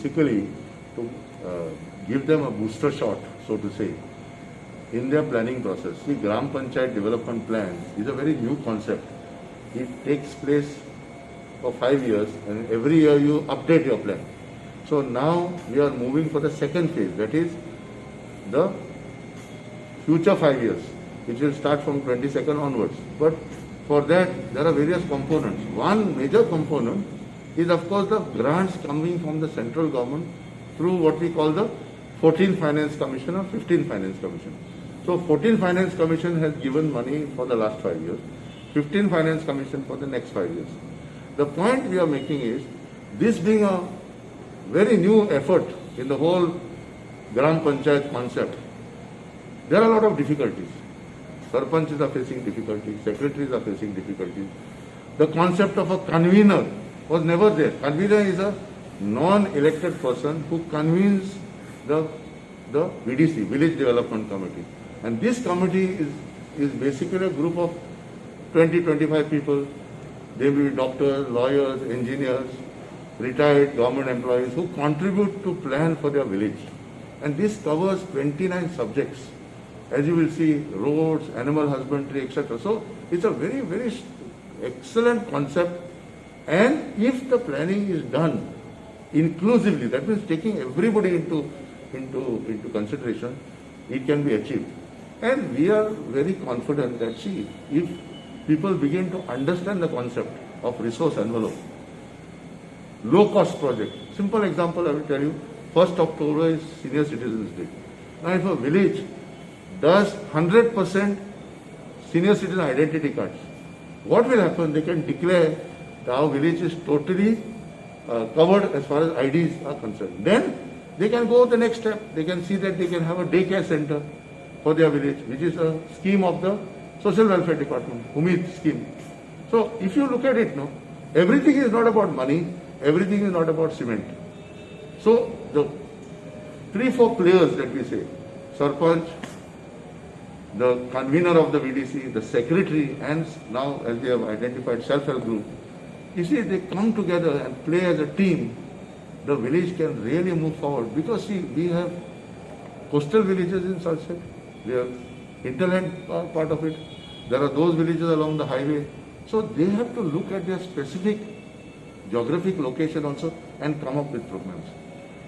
basically to give them a booster shot, so to say, in their planning process. See, Gram Panchayat Development Plan is a very new concept. It takes place for 5 years, and every year you update your plan. So now we are moving for the second phase, that is the future 5 years, which will start from 22nd onwards. But for that, there are various components. One major component is, of course, the grants coming from the central government through what we call the 14th Finance Commission or 15th Finance Commission. So 14th Finance Commission has given money for the last 5 years, 15th Finance Commission for the next 5 years. The point we are making is, this being a very new effort in the whole Gram Panchayat concept, there are a lot of difficulties. Sarpanches are facing difficulties, secretaries are facing difficulties. The concept of a convener was never there. Convener is a non-elected person who convenes the VDC, Village Development Committee. And this committee is basically a group of 20-25 people. They will be doctors, lawyers, engineers, retired government employees who contribute to plan for their village. And this covers 29 subjects. As you will see, roads, animal husbandry, etc. So it's a very, very excellent concept. And if the planning is done inclusively, that means taking everybody into consideration, it can be achieved. And we are very confident that, see, if people begin to understand the concept of resource envelope, low-cost project. Simple example I will tell you, 1st October is Senior Citizens Day. Now if a village does 100% senior citizen identity cards, what will happen? They can declare that our village is totally covered as far as IDs are concerned. Then they can go the next step. They can see that they can have a daycare center for their village, which is a scheme of the Social Welfare Department, Umid scheme. So if you look at it now, everything is not about money, everything is not about cement. So the 3-4 players that we say, Sarpanch, the convener of the VDC, the secretary, and now as they have identified self-help group, you see, they come together and play as a team, the village can really move forward. Because see, we have coastal villages in Salsette, we have hinterland part of it, there are those villages along the highway. So they have to look at their specific geographic location also and come up with programs.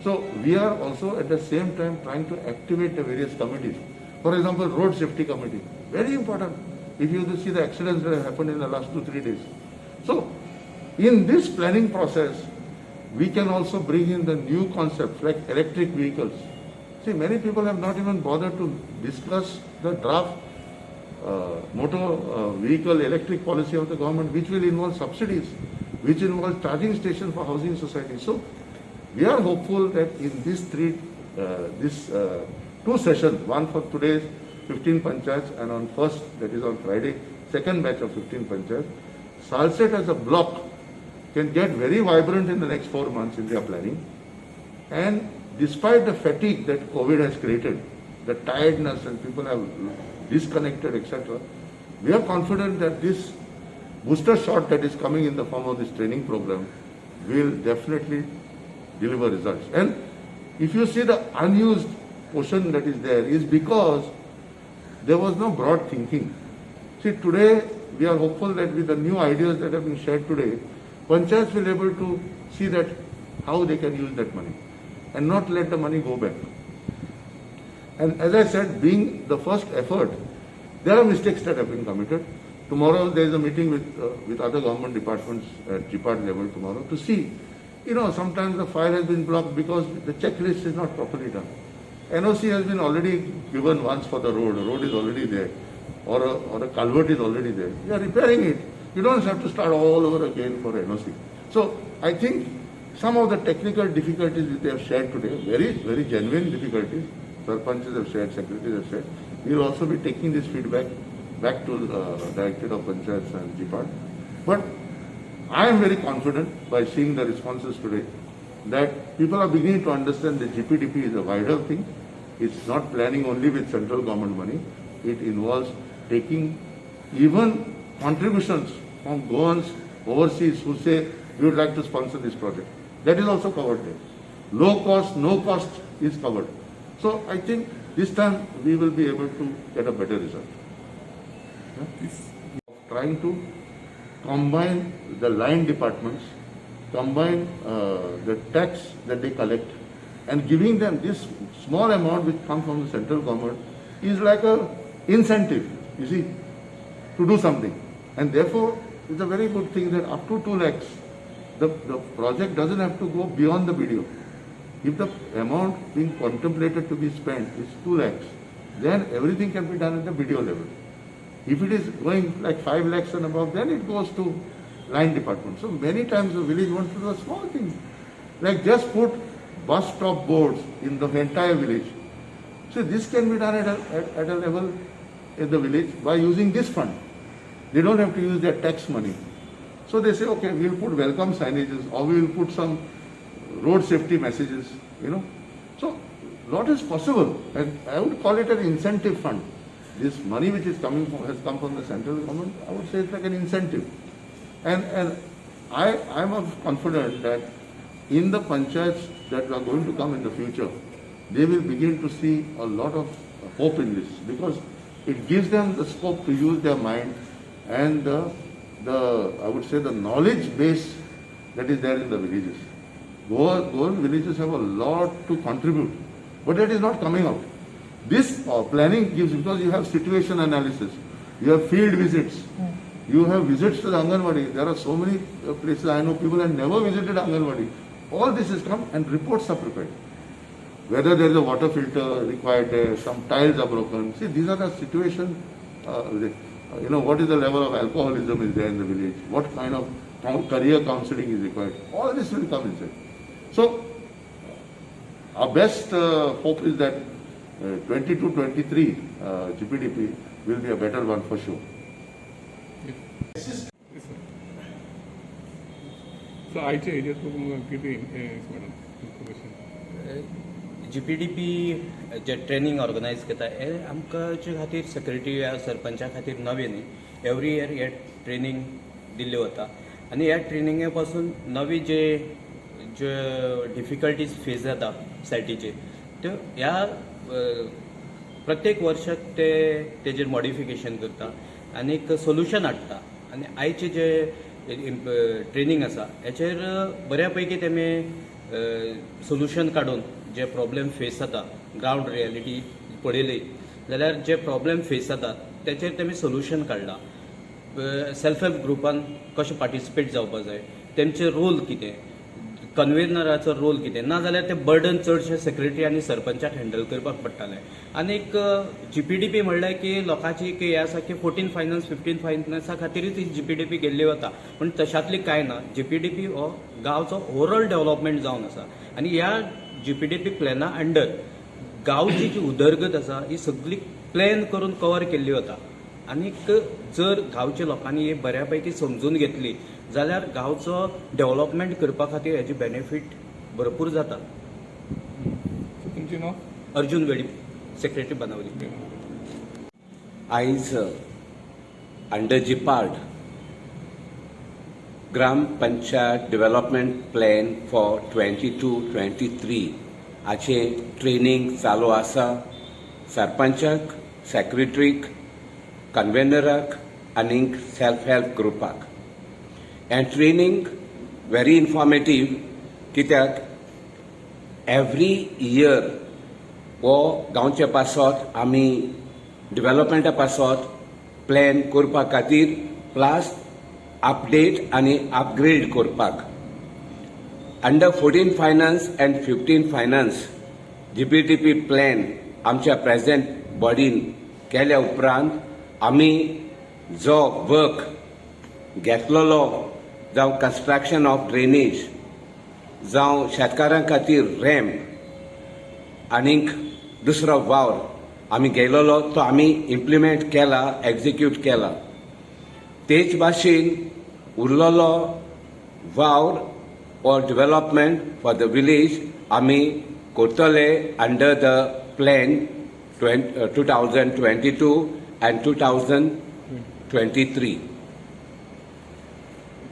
So we are also at the same time trying to activate the various committees. For example, road safety committee, very important. If you see the accidents that have happened in the last 2-3 days. So in this planning process, we can also bring in the new concepts like electric vehicles. See, many people have not even bothered to discuss the draft motor vehicle electric policy of the government, which will involve subsidies, which involves charging stations for housing societies. So we are hopeful that in these two sessions, one for today's 15 panchayats and on first, that is on Friday, second batch of 15 panchayats, Salsette as a block can get very vibrant in the next 4 months in their planning. And despite the fatigue that COVID has created, the tiredness and people have disconnected, etc., we are confident that this booster shot that is coming in the form of this training program will definitely deliver results. And if you see the unused portion that is there, is because there was no broad thinking. See, today we are hopeful that with the new ideas that have been shared today, panchayats will be able to see that how they can use that money and not let the money go back. And as I said, being the first effort, there are mistakes that have been committed. Tomorrow there is a meeting with other government departments at GPAT level tomorrow to see. You know, sometimes the file has been blocked because the checklist is not properly done. NOC has been already given once for the road is already there, or a culvert is already there. We are repairing it. You don't have to start all over again for NOC. So I think some of the technical difficulties which they have shared today, very, very genuine difficulties, Sarpanches have shared, secretaries have shared. We will also be taking this feedback back to the Directorate of Panchayats and GPAT. But I am very confident by seeing the responses today that people are beginning to understand that GPDP is a wider thing. It's not planning only with central government money. It involves taking even contributions from Goans overseas who say we would like to sponsor this project. That is also covered there. low cost, no cost is covered. So I think this time we will be able to get a better result. Trying to combine the line departments, combine the tax that they collect, and giving them this small amount which comes from the central government is like a incentive, you see, to do something. And therefore, it's a very good thing that up to 2 lakhs, the project doesn't have to go beyond the video. If the amount being contemplated to be spent is 2 lakhs, then everything can be done at the video level. If it is going like 5 lakhs and above, then it goes to line department. So many times the village wants to do a small thing, like just put bus stop boards in the entire village. So this can be done at a level in the village by using this fund. They don't have to use their tax money. So they say, okay, we'll put welcome signages or we'll put some road safety messages, you know. So lot is possible, and I would call it an incentive fund. This money which is coming from, has come from the central government, I would say it's like an incentive. And I'm confident that in the panchayats that are going to come in the future, they will begin to see a lot of hope in this, because it gives them the scope to use their mind and the I would say the knowledge base that is there in the villages. Goa villages have a lot to contribute, but that is not coming out. This planning gives, because you have situation analysis, you have field visits, you have visits to the Anganwadi. There are so many places, I know people have never visited Anganwadi. All this is come and reports are prepared. Whether there is a water filter required, some tiles are broken. See, these are the situation, you know, what is the level of alcoholism is there in the village, what kind of career counseling is required. All this will come inside. So, our best hope is that 22-23 GPDP will be a better one for sure. So, आयच्या एरियात किती madam information GPDP जे training organise करता हे आमच्या खातीर secretary या सरपंचा खातीर नवे न्ही. एवरी इयर हे ट्रेनिंग दिल्ले वता आनी ह्या ट्रेनिंगे पासून नवी जे डिफिकल्टीज फेस जाता सायटीचेर त्यो ह्या प्रत्येक वर्साक ते तेजेर मॉडिफिकेशन करता आनी एक सोल्युशन हाडटा. आनी आयचे जे ट्रेनिंग आसा हेचेर बऱ्या पैकी तेमी सोल्युशन काडून जे प्रॉब्लेम फेस जाता ग्रावंड रियलिटी पळयली जाल्यार जे प्रॉब्लेम फेस जातात त्याचेर तेमी सोल्युशन काडला. सेल्फ हेल्प ग्रुपान कशें पार्टिसिपेट जावपाक जाय, तेमचे रोल कितें, कन्व्हेनराचो रोल कितें, ना जाल्यार ते बर्डन चडशे सेक्रेटरी आनी सरपंचाक हँडल करपाक पडटाले. आनीक GPDP म्हणल्यार की लोकांची की हे आसा की 14 फायनान्स 15 फायनान्सा खातीरच ही GPDP गेल्ली वता, पूण तशातली कांय ना. GPDP हो गांवचो ओवरऑल डेव्हलपमेंट जावन आसा आनी ह्या GPDP प्लॅना अंडर गांवची जी उदरगत आसा ही सगळी प्लॅन करून कवर केल्ली वता. आनीक जर गांवच्या लोकांनी ही बऱ्या पैकी समजून घेतली जाल्यार गांवचो डेव्हलपमेंट करपा खातीर हेजी बेनिफीट भरपूर जाता. तुमचें नांव? अर्जुन वेळी, सेक्रेटरी बनावली. आयज अंडर जिपार्ड gram panchayat development plan for 22-23 हाचे ट्रेनिंग चालू आसा. सरपंचाक, सेक्रेटरीक, कन्व्हेनराक आनीक सेल्फ हेल्प ग्रुपाक. हें ट्रेनिंग व्हेरी इन्फॉर्मेटीव, कित्याक एवरी इयर हो गांवच्या पासत आमी डेव्हलपमेंटा पासत प्लॅन करपा खातीर प्लस अपडेट आनी अपग्रेड करपाक. Under 14 finance and 15 finance GPDP plan आमच्या प्रेझेंट बॉडीन केल्या उपरांत आमी जो वर्क घेतलेलो, जावं कन्स्ट्रक्शन ऑफ ड्रेनेज, जावं शेतकारां खातीर रॅम्प आनीक दुसरो वावर आमी गेलोलो तो आमी इम्प्लिमेंट केला, एक्झिक्यूट केला. तेच भाशेन उरलेलो वावर or development for the village आमी करतले अंडर द प्लॅन 2022 and 2023.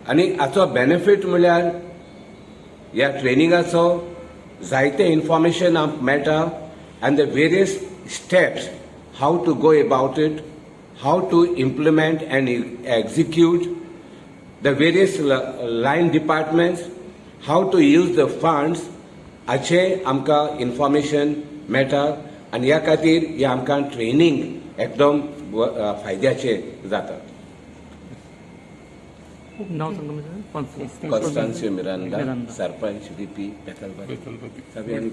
आनी हाचो बेनिफीट म्हळ्यार ह्या ट्रेनिंगाचो जायते इन्फॉर्मेशन आमकां मेळटा and the various steps how to go about it, how to implement and execute, the various line departments, how to use the funds, हाचे आमकां इन्फॉर्मेशन मेळटा आनी ह्या खातीर हे आमकां ट्रेनिंग एकदम फायद्याचें जाता. नाव सांगा म्हणजे कॉन्स्टान्सियो मिरांडा, सरपंच VP बेतलबाटी. बेतलबाटी. सगळ्यांनी